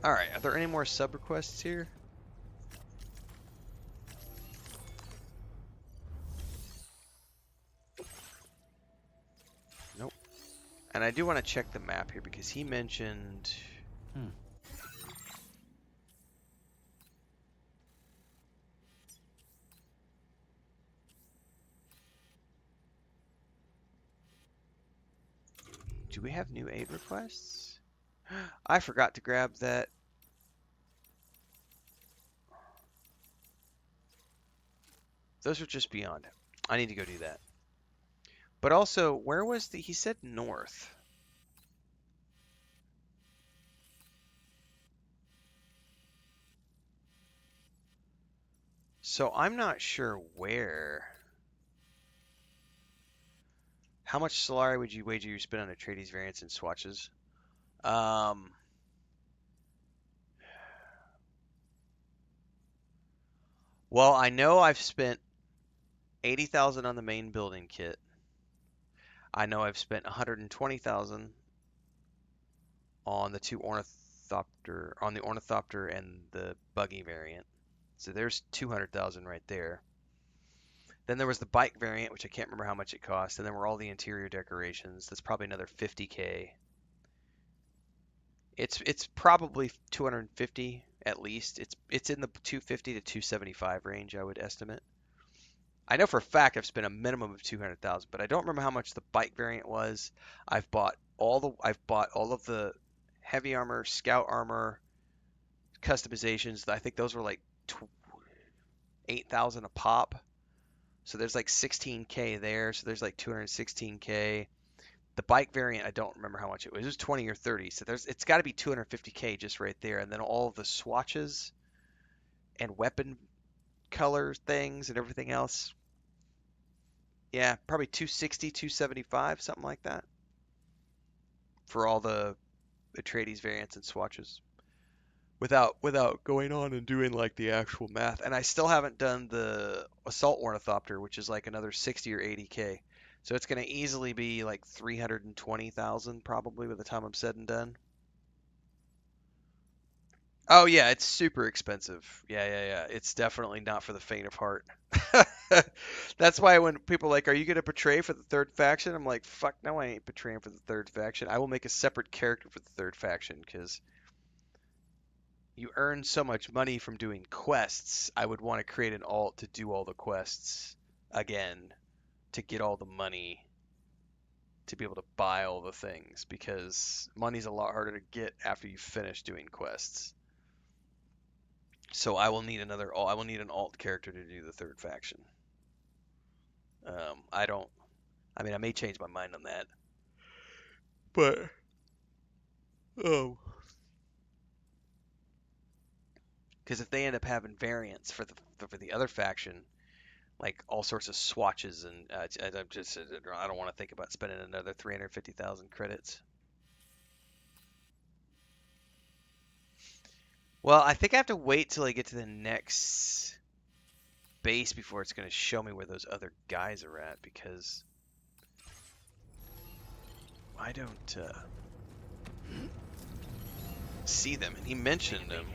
Alright, are there any more sub requests here? Nope. And I do want to check the map here because he mentioned... Do we have new aid requests? I forgot to grab that. Those are just beyond. I need to go do that. But also, where was the... He said north. So I'm not sure where. How much Solari would you wager you spend on Atreides variants and swatches? Well, I know I've spent 80,000 on the main building kit. I know I've spent 120,000 on the ornithopter and the buggy variant. So there's 200,000 right there. Then there was the bike variant, which I can't remember how much it cost, and then were all the interior decorations. That's probably another 50K. It's probably 250 at least. It's in the 250 to 275 range, I would estimate. I know for a fact I've spent a minimum of 200,000, but I don't remember how much the bike variant was. I've bought all of the heavy armor, scout armor customizations. I think those were like 8,000 a pop. So there's like 16K there. So there's like 216K. The bike variant, I don't remember how much it was. It was 20 or 30. So it's got to be 250K just right there. And then all of the swatches and weapon color things and everything else. Yeah, probably 260, 275, something like that. For all the Atreides variants and swatches. Without going on and doing like the actual math. And I still haven't done the assault ornithopter, which is like another 60 or 80K. So it's going to easily be like 320,000 probably by the time I'm said and done. Oh yeah, it's super expensive. Yeah. It's definitely not for the faint of heart. That's why when people are like, "Are you going to portray for the third faction?" I'm like, "Fuck no, I ain't portraying for the third faction. I will make a separate character for the third faction because you earn so much money from doing quests. I would want to create an alt to do all the quests again to get all the money to be able to buy all the things because money's a lot harder to get after you finish doing quests. So I will need an alt character to do the third faction. I may change my mind on that, but oh, because if they end up having variants for the other faction, like all sorts of swatches and I don't want to think about spending another 350,000 credits. Well, I think I have to wait till I get to the next base before it's going to show me where those other guys are at because I don't see them. And he mentioned them.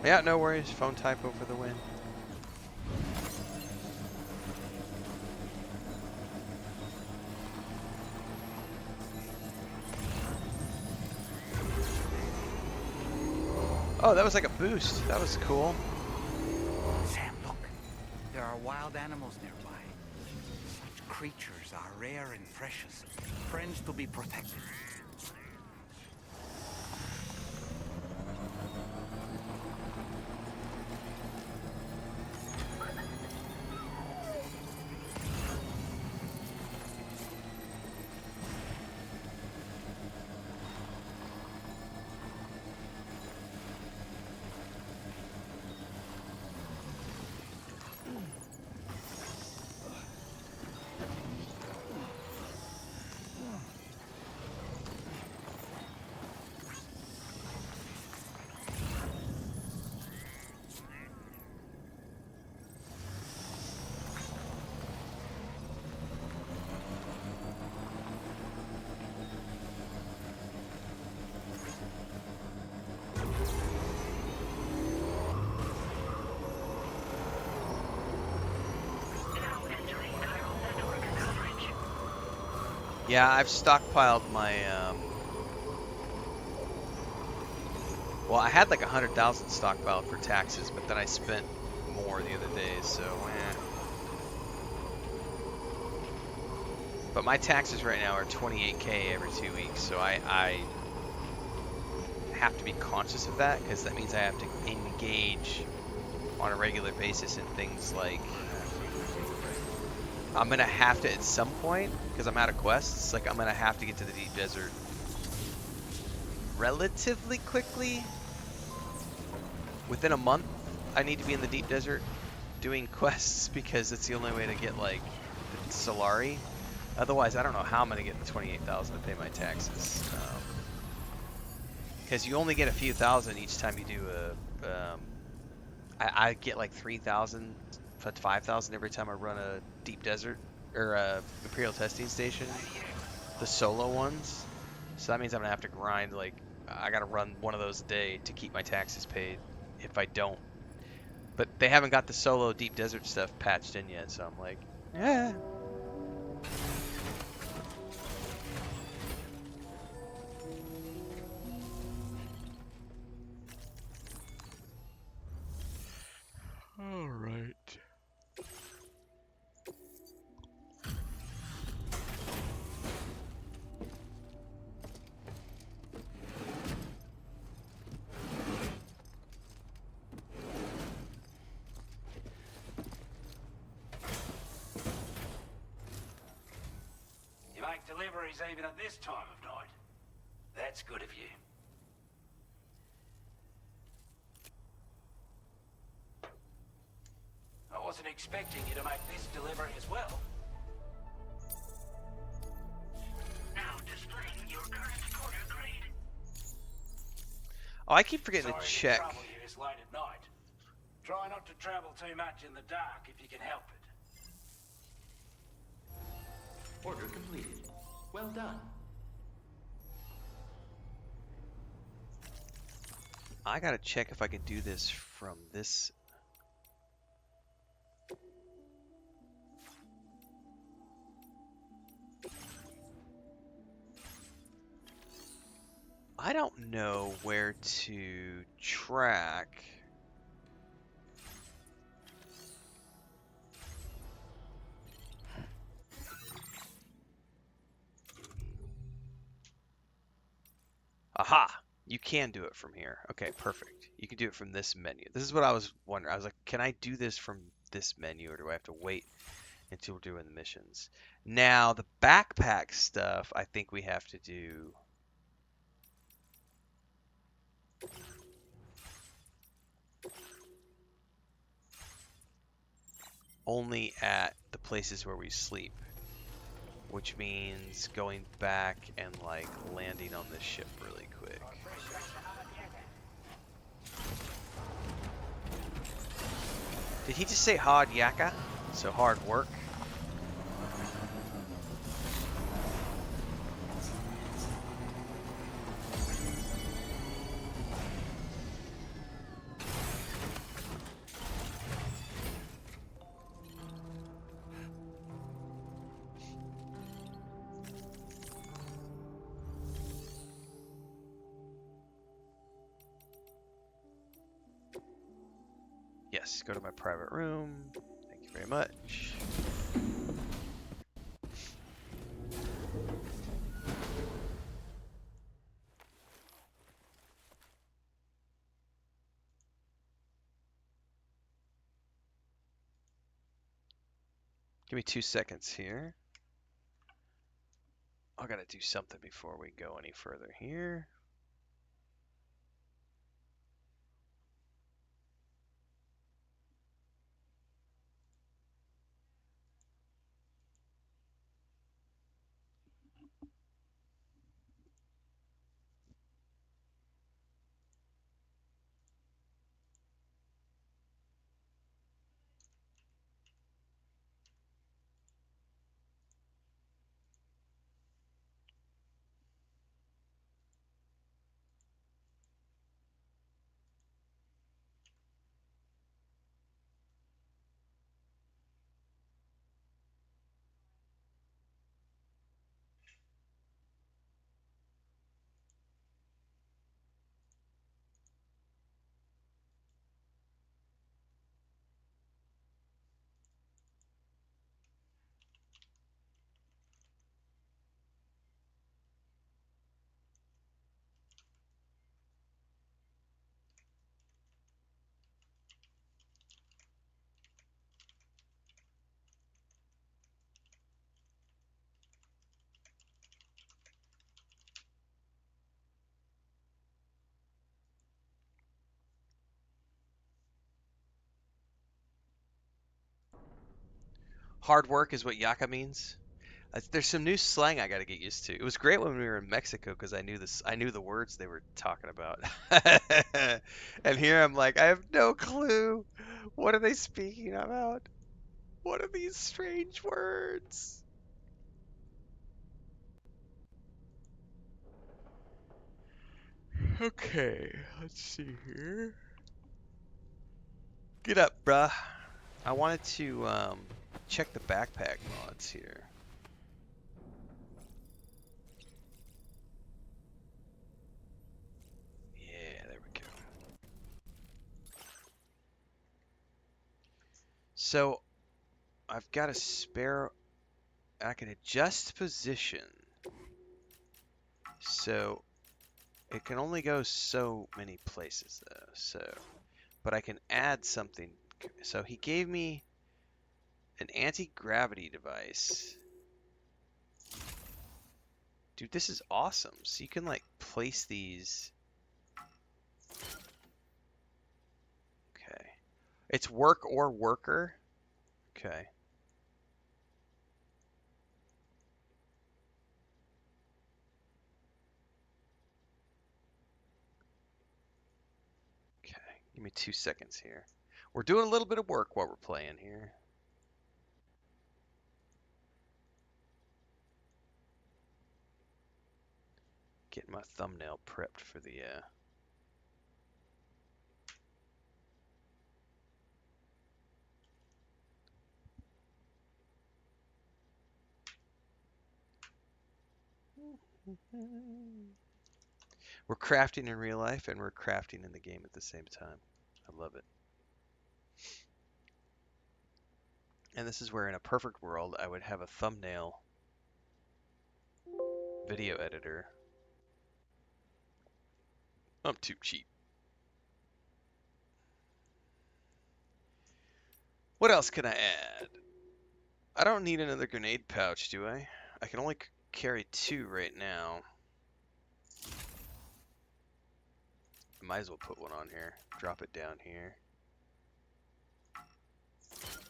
Yeah, no worries. Phone typo for the win. Oh, that was like a boost. That was cool. Sam, look. There are wild animals nearby. Such creatures are rare and precious. Friends to be protected. Yeah, I've stockpiled my well, I had like 100,000 stockpiled for taxes, but then I spent more the other day, so eh. But my taxes right now are 28K every 2 weeks, so I have to be conscious of that because that means I have to engage on a regular basis in things like I'm gonna have to at some point because I'm out of quests. Like I'm gonna have to get to the deep desert relatively quickly. Within a month, I need to be in the deep desert doing quests because it's the only way to get like the Solari. Otherwise, I don't know how I'm gonna get the 28,000 to pay my taxes. Because you only get a few thousand each time you do a. I get like 3,000 to 5,000 every time I run a deep desert or a Imperial testing station, the solo ones. So that means I'm gonna have to grind like I gotta run one of those a day to keep my taxes paid. If I don't, but they haven't got the solo deep desert stuff patched in yet, so I'm like, yeah. All right. You make deliveries even at this time of night. That's good of you. I wasn't expecting you to make this delivery as well. Now displaying your current order grade. Oh, I keep forgetting to Sorry to check. trouble you this late at night. Try not to travel too much in the dark if you can help it. Order completed. Well done. I gotta check if I can do this from this. I don't know where to track. Aha! You can do it from here. Okay, perfect. You can do it from this menu. This is what I was wondering. I was like, can I do this from this menu or do I have to wait until we're doing the missions? Now, the backpack stuff, I think we have to do only at the places where we sleep, which means going back and like landing on this ship really quick. Did he just say hard yakka? So hard work? Yes, go to my private room. Thank you very much. Give me 2 seconds here. I gotta do something before we go any further here. Hard work is what Yaka means. There's some new slang I got to get used to. It was great when we were in Mexico because I knew this. I knew the words they were talking about. And here I'm like, I have no clue. What are they speaking about? What are these strange words? Okay, let's see here. Get up, bruh. I wanted to check the backpack mods here. Yeah, there we go. So I've got a spare. I can adjust position. So it can only go so many places though. So, but I can add something. So he gave me an anti-gravity device. Dude, this is awesome. So you can like place these. Okay. It's work or worker. Okay. Okay. Give me 2 seconds here. We're doing a little bit of work while we're playing here. Getting my thumbnail prepped for the We're crafting in real life and we're crafting in the game at the same time. I love it. And this is where in a perfect world I would have a thumbnail video editor. I'm too cheap. What else can I add? I don't need another grenade pouch, do I? I can only carry 2 right now. I might as well put one on here. Drop it down here.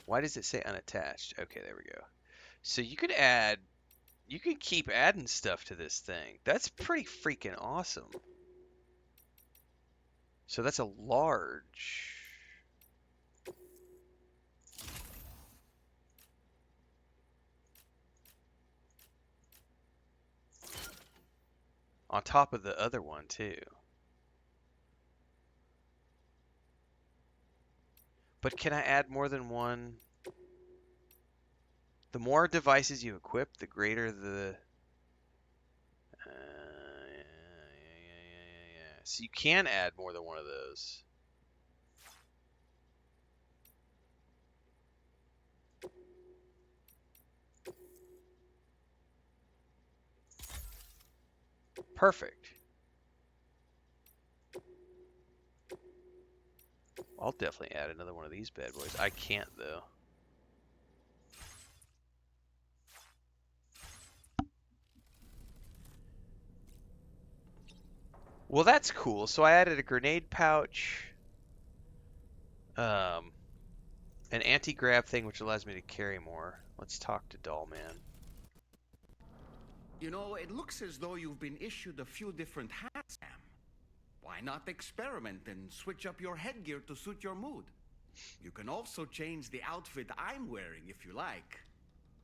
Why does it say unattached? Okay, there we go. So you could add, you could keep adding stuff to this thing. That's pretty freaking awesome. So that's a large. On top of the other one too. But can I add more than one? The more devices you equip, the greater the... yeah. So you can add more than one of those. Perfect. I'll definitely add another one of these bad boys. I can't though. Well, that's cool. So I added a grenade pouch, an anti-grav thing, which allows me to carry more. Let's talk to Dollman. You know, it looks as though you've been issued a few different hats, Sam. Why not experiment and switch up your headgear to suit your mood? You can also change the outfit I'm wearing if you like.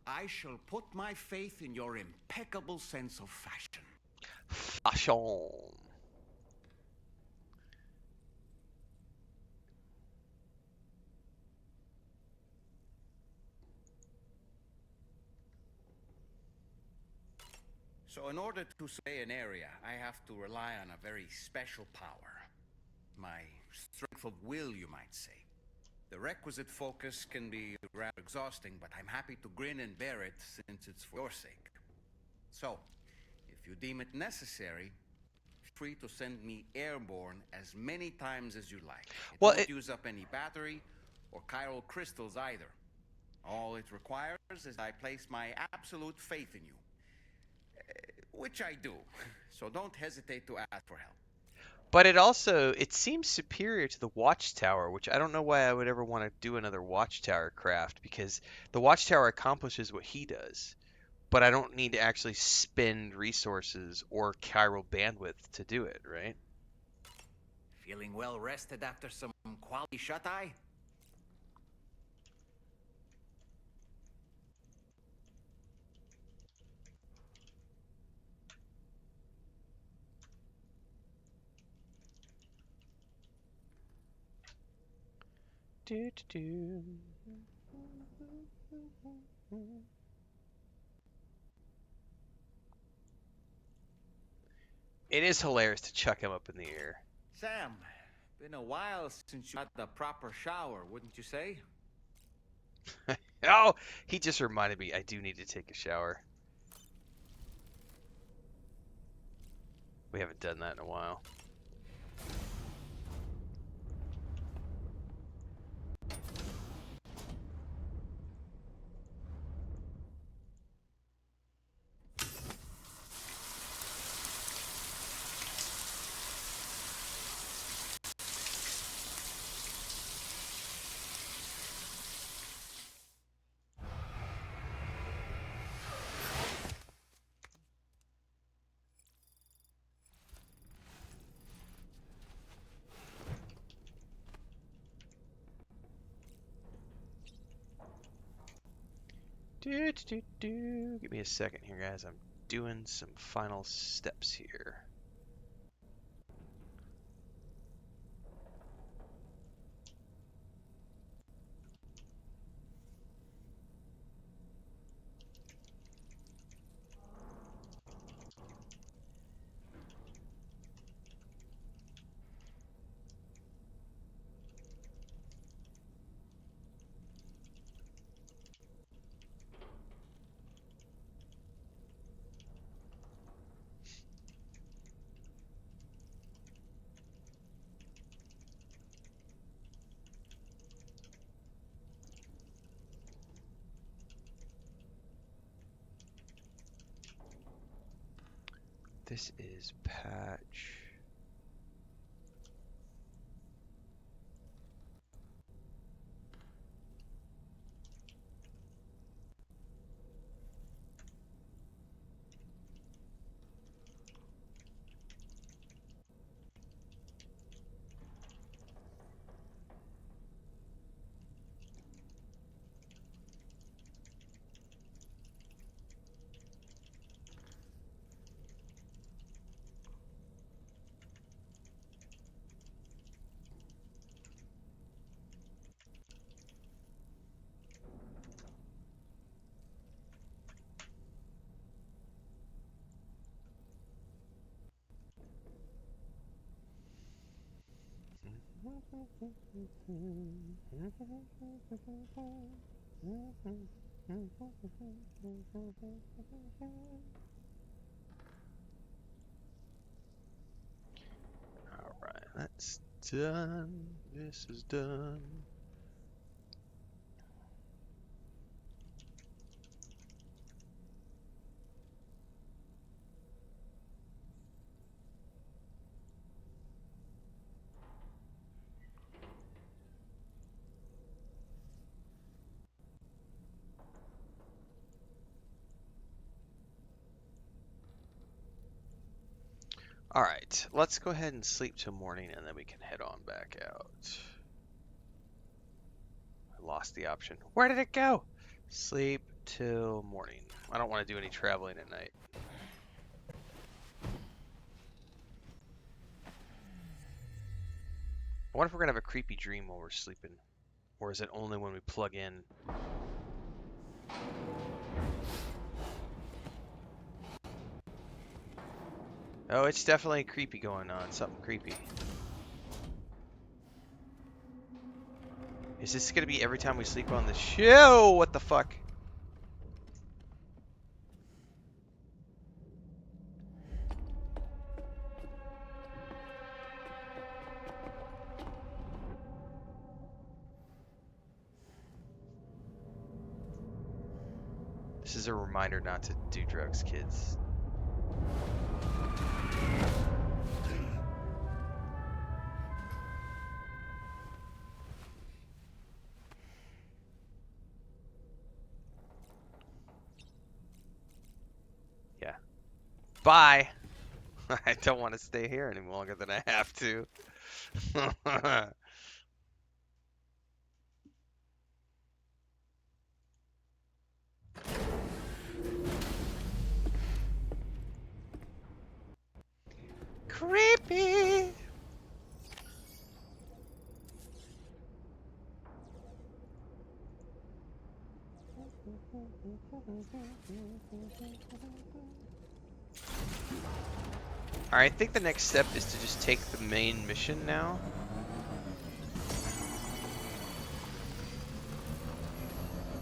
I shall put my faith in your impeccable sense of fashion. Fashion. So in order to survey an area, I have to rely on a very special power. My strength of will, you might say. The requisite focus can be rather exhausting, but I'm happy to grin and bear it since it's for your sake. So, if you deem it necessary, feel free to send me airborne as many times as you like. It won't use up any battery or chiral crystals either. All it requires is I place my absolute faith in you. Which I do. So don't hesitate to ask for help. But it seems superior to the Watchtower, which I don't know why I would ever want to do another Watchtower craft, because the Watchtower accomplishes what he does, but I don't need to actually spend resources or chiral bandwidth to do it, right? Feeling well rested after some quality shut-eye? Do, do, do. It is hilarious to chuck him up in the air. Sam, been a while since you had the proper shower, wouldn't you say? Oh, he just reminded me I do need to take a shower. We haven't done that in a while. Give me a second here, guys. I'm doing some final steps here. This is patch. Alright, that's done. This is done. Alright, let's go ahead and sleep till morning and then we can head on back out. I lost the option. Where did it go? Sleep till morning. I don't want to do any traveling at night. I wonder if we're going to have a creepy dream while we're sleeping. Or is it only when we plug in? Oh, it's definitely creepy going on. Something creepy. Is this going to be every time we sleep on the show? What the fuck? This is a reminder not to do drugs, kids. Bye. I don't want to stay here any longer than I have to. Creepy. Alright, I think the next step is to just take the main mission now.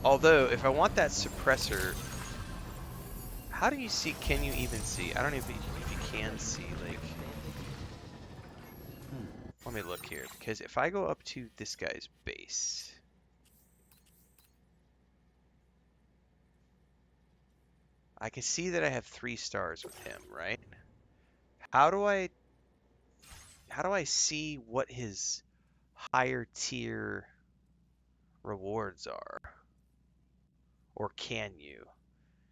Although, if I want that suppressor, how do you see, can you even see? I don't even if you can see, like... Let me look here, because if I go up to this guy's base... I can see that I have 3 stars with him, right? How do I see what his higher tier rewards are? Or can you?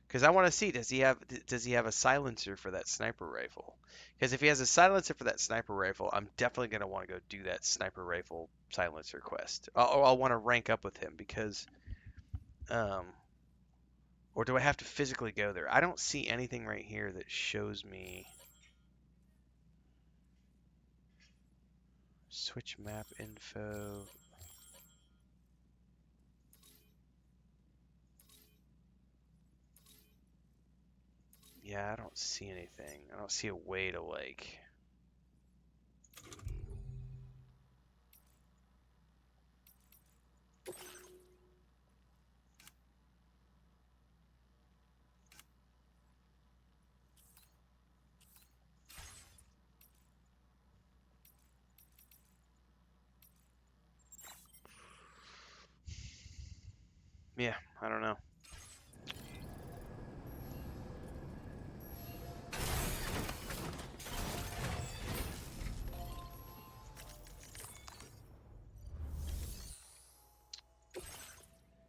Because I want to see, does he have a silencer for that sniper rifle? Because if he has a silencer for that sniper rifle, I'm definitely going to want to go do that sniper rifle silencer quest. I'll want to rank up with him because, um, or do I have to physically go there? I don't see anything right here that shows me. Switch map info. Yeah, I don't see anything. I don't see a way to like. Yeah, I don't know.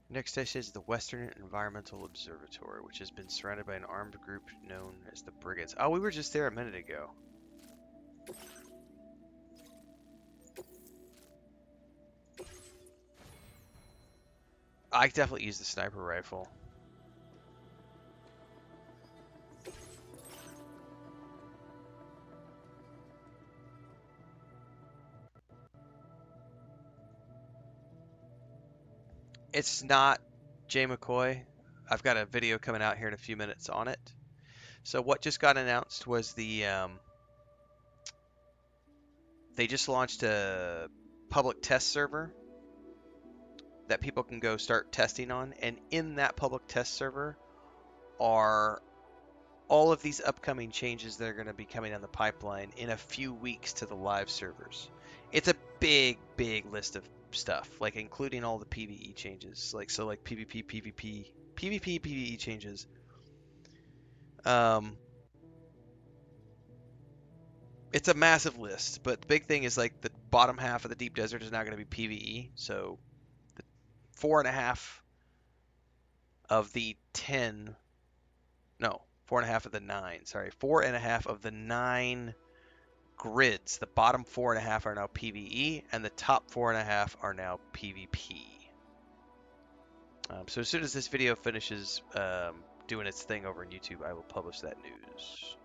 Next station is the Western Environmental Observatory, which has been surrounded by an armed group known as the Brigands. Oh, we were just there a minute ago. I definitely use the sniper rifle. It's not Jay McCoy. I've got a video coming out here in a few minutes on it. So what just got announced was they just launched a public test server that people can go start testing on, and in that public test server are all of these upcoming changes that are going to be coming down the pipeline in a few weeks to the live servers. It's a big, big list of stuff, like including all the PvE changes, like PvP, PvE changes. It's a massive list, but the big thing is like the bottom half of the deep desert is now going to be PvE. So the 4.5 of the 10, no, 4.5 of the 9. Sorry, 4.5 of the 9 grids. The bottom 4.5 are now PvE, and the top 4.5 are now PvP. So as soon as this video finishes doing its thing over on YouTube, I will publish that news.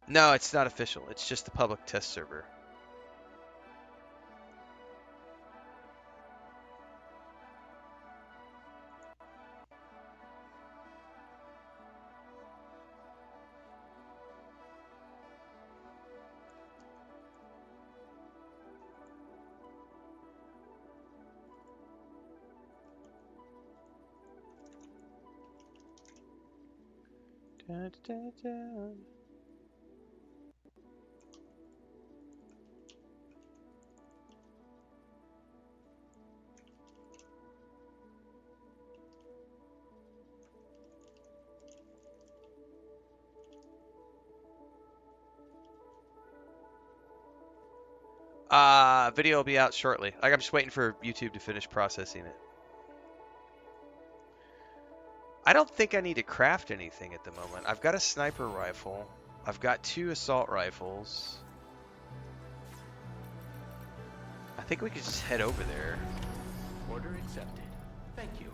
No, it's not official. It's just the public test server. Da, da, da. Video will be out shortly. Like, I'm just waiting for YouTube to finish processing it. I don't think I need to craft anything at the moment. I've got a sniper rifle. I've got 2 assault rifles. I think we could just head over there. Order accepted. Thank you.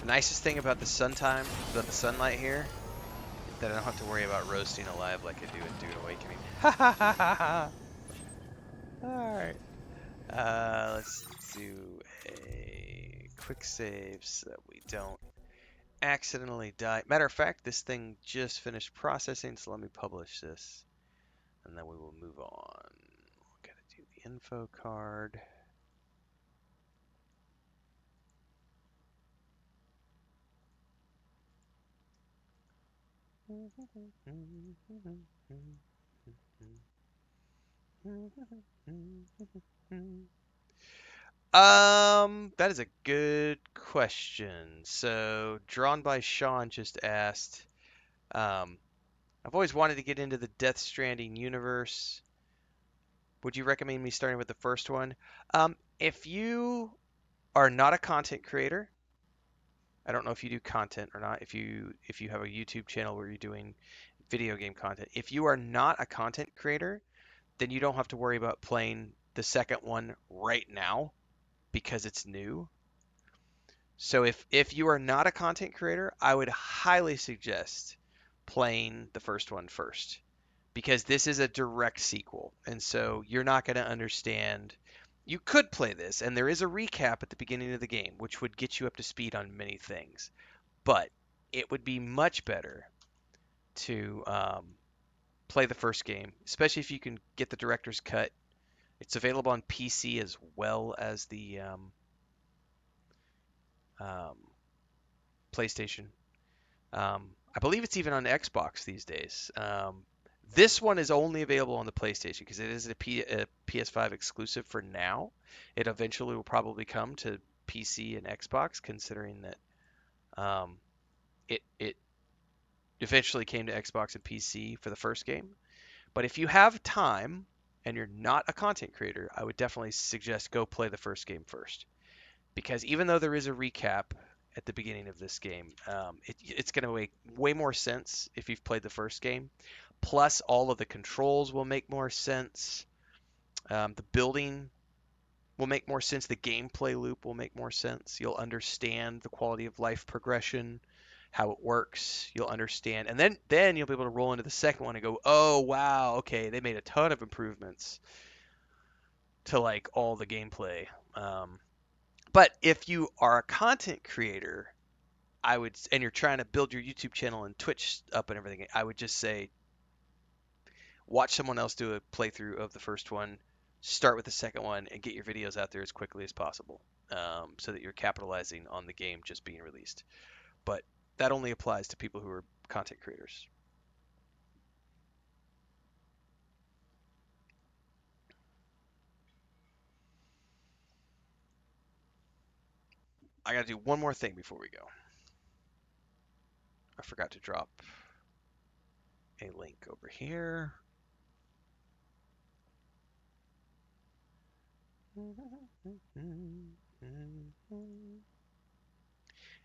The nicest thing about the sunlight here, that I don't have to worry about roasting alive like I do in Dune Awakening. Ha ha ha ha ha! Alright. Let's do a quick save so that we don't accidentally die. Matter of fact, this thing just finished processing, so let me publish this. And then we will move on. We're gonna do the info card. That is a good question. So, Drawn by Sean just asked, I've always wanted to get into the Death Stranding universe. Would you recommend me starting with the first one? If you are not a content creator, I don't know if you do content or not, if you have a YouTube channel where you're doing video game content. If you are not a content creator, then you don't have to worry about playing the second one right now because it's new. So if you are not a content creator, I would highly suggest playing the first one first because this is a direct sequel. And so you're not going to understand. You could play this, and there is a recap at the beginning of the game, which would get you up to speed on many things. But it would be much better to play the first game, especially if you can get the director's cut. It's available on PC as well as the um, PlayStation. I believe it's even on Xbox these days. This one is only available on the PlayStation because it is a PS5 exclusive for now. It eventually will probably come to PC and Xbox, considering that it eventually came to Xbox and PC for the first game. But if you have time and you're not a content creator, I would definitely suggest go play the first game first. Because even though there is a recap at the beginning of this game, it's going to make way more sense if you've played the first game. Plus, all of the controls will make more sense. The building will make more sense. The gameplay loop will make more sense. You'll understand the quality of life progression, how it works. You'll understand, and then you'll be able to roll into the second one and go, oh wow, okay, they made a ton of improvements to like all the gameplay. But if you are a content creator, and you're trying to build your YouTube channel and Twitch up and everything, I would just say watch someone else do a playthrough of the first one, start with the second one, and get your videos out there as quickly as possible, so that you're capitalizing on the game just being released. But that only applies to people who are content creators. I gotta do one more thing before we go. I forgot to drop a link over here.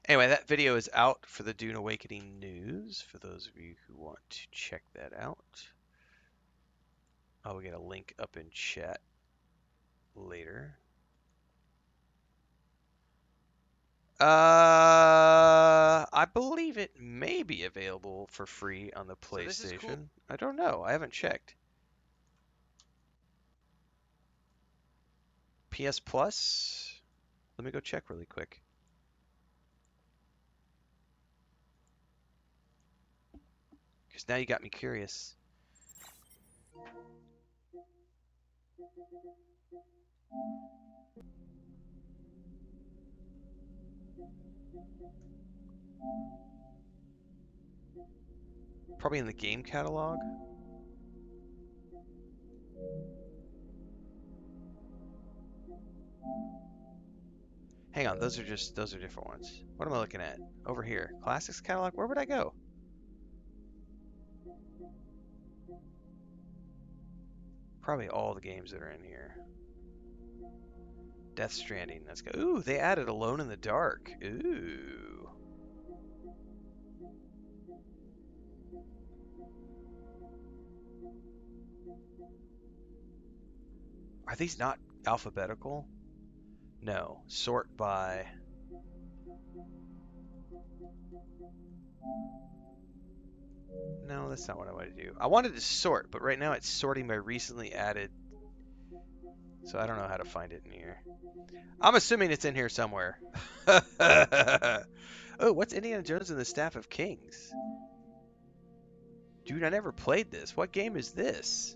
Anyway, that video is out for the Dune Awakening news, for those of you who want to check that out. I will get a link up in chat later. I believe it may be available for free on the PlayStation. So this is cool. I don't know. I haven't checked. PS Plus? Let me go check really quick. Because now you got me curious. Probably in the game catalog. Hang on, those are different ones. What am I looking at? Over here. Classics catalog? Where would I go? probably all the games that are in here. Death Stranding. Let's go. Ooh, they added Alone in the Dark. Ooh. Are these not alphabetical? No. Sort by. No, that's not what I wanted to do. I wanted to sort, but right now it's sorting by recently added. So I don't know how to find it in here. I'm assuming it's in here somewhere. Oh, what's Indiana Jones and the Staff of Kings? Dude, I never played this. What game is this?